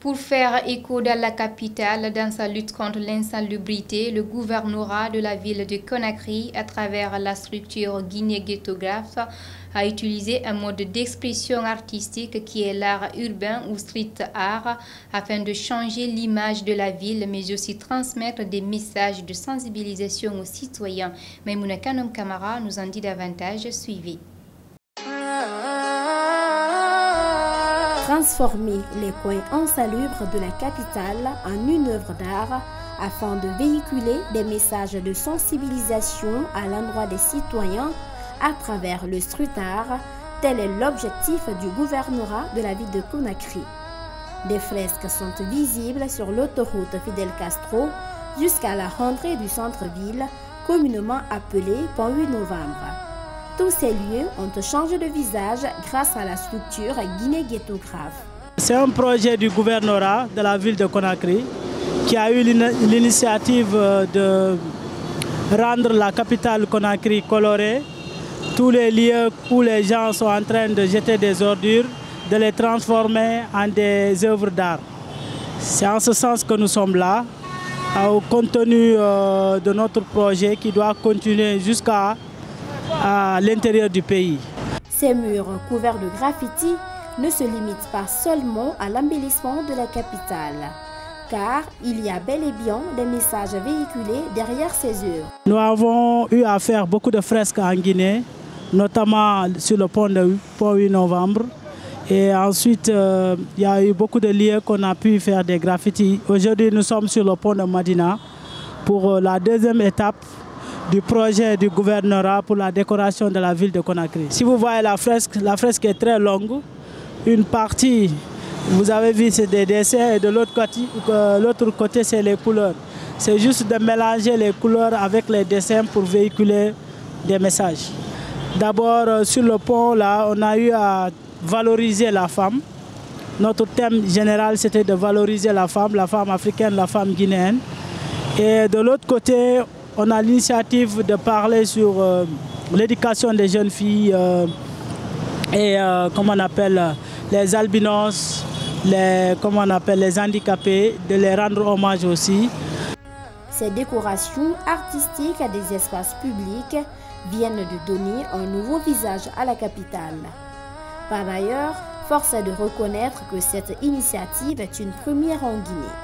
Pour faire écho dans la capitale dans sa lutte contre l'insalubrité, le gouvernorat de la ville de Conakry, à travers la structure Guinée-Ghetographe, a utilisé un mode d'expression artistique qui est l'art urbain ou street art afin de changer l'image de la ville, mais aussi transmettre des messages de sensibilisation aux citoyens. Maïmouna Kanom Kamara nous en dit davantage. Suivez. Transformer les coins insalubres de la capitale en une œuvre d'art afin de véhiculer des messages de sensibilisation à l'endroit des citoyens à travers le street art, tel est l'objectif du gouvernorat de la ville de Conakry. Des fresques sont visibles sur l'autoroute Fidel Castro jusqu'à la rentrée du centre-ville, communément appelée Pont 8 novembre. Tous ces lieux ont changé de visage grâce à la structure Guinée-Ghetographe. C'est un projet du gouvernorat de la ville de Conakry qui a eu l'initiative de rendre la capitale Conakry colorée. Tous les lieux où les gens sont en train de jeter des ordures, de les transformer en des œuvres d'art. C'est en ce sens que nous sommes là, au contenu de notre projet qui doit continuer jusqu'à l'intérieur du pays. Ces murs couverts de graffitis ne se limitent pas seulement à l'embellissement de la capitale, car il y a bel et bien des messages véhiculés derrière ces œuvres. Nous avons eu à faire beaucoup de fresques en Guinée, notamment sur le pont 8 novembre. Et ensuite, il y a eu beaucoup de lieux qu'on a pu faire des graffitis. Aujourd'hui, nous sommes sur le pont de Madina pour la deuxième étape du projet du gouvernorat pour la décoration de la ville de Conakry. Si vous voyez la fresque est très longue. Une partie, vous avez vu, c'est des dessins et de l'autre côté, c'est les couleurs. C'est juste de mélanger les couleurs avec les dessins pour véhiculer des messages. D'abord, sur le pont, là, on a eu à valoriser la femme. Notre thème général, c'était de valoriser la femme africaine, la femme guinéenne. Et de l'autre côté, on a l'initiative de parler sur l'éducation des jeunes filles et comment on appelle les albinos, les handicapés, de les rendre hommage aussi. Ces décorations artistiques à des espaces publics viennent de donner un nouveau visage à la capitale. Par ailleurs, force est de reconnaître que cette initiative est une première en Guinée.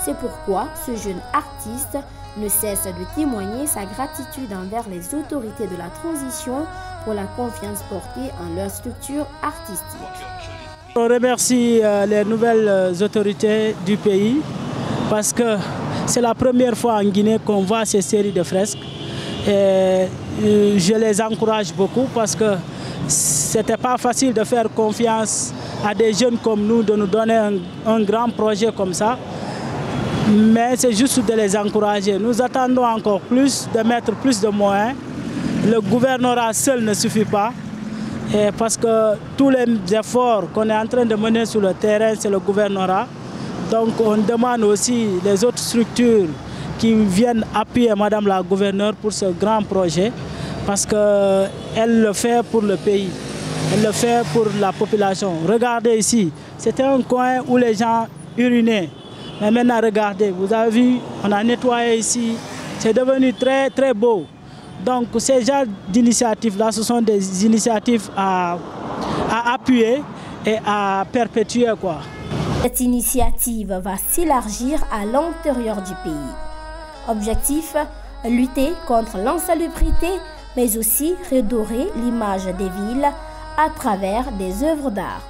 C'est pourquoi ce jeune artiste ne cesse de témoigner sa gratitude envers les autorités de la transition pour la confiance portée en leur structure artistique. On remercie les nouvelles autorités du pays parce que c'est la première fois en Guinée qu'on voit ces séries de fresques. Et je les encourage beaucoup parce que c'était pas facile de faire confiance à des jeunes comme nous, de nous donner un grand projet comme ça. Mais c'est juste de les encourager. Nous attendons encore plus, de mettre plus de moyens. Le gouvernorat seul ne suffit pas. Et parce que tous les efforts qu'on est en train de mener sur le terrain, c'est le gouvernorat. Donc on demande aussi les autres structures qui viennent appuyer Madame la gouverneure pour ce grand projet. Parce qu'elle le fait pour le pays. Elle le fait pour la population. Regardez ici, c'était un coin où les gens urinaient. Mais maintenant, regardez, vous avez vu, on a nettoyé ici. C'est devenu très, très beau. Donc, ces genres d'initiatives-là, ce sont des initiatives à appuyer et à perpétuer, quoi. Cette initiative va s'élargir à l'intérieur du pays. Objectif, lutter contre l'insalubrité, mais aussi redorer l'image des villes à travers des œuvres d'art.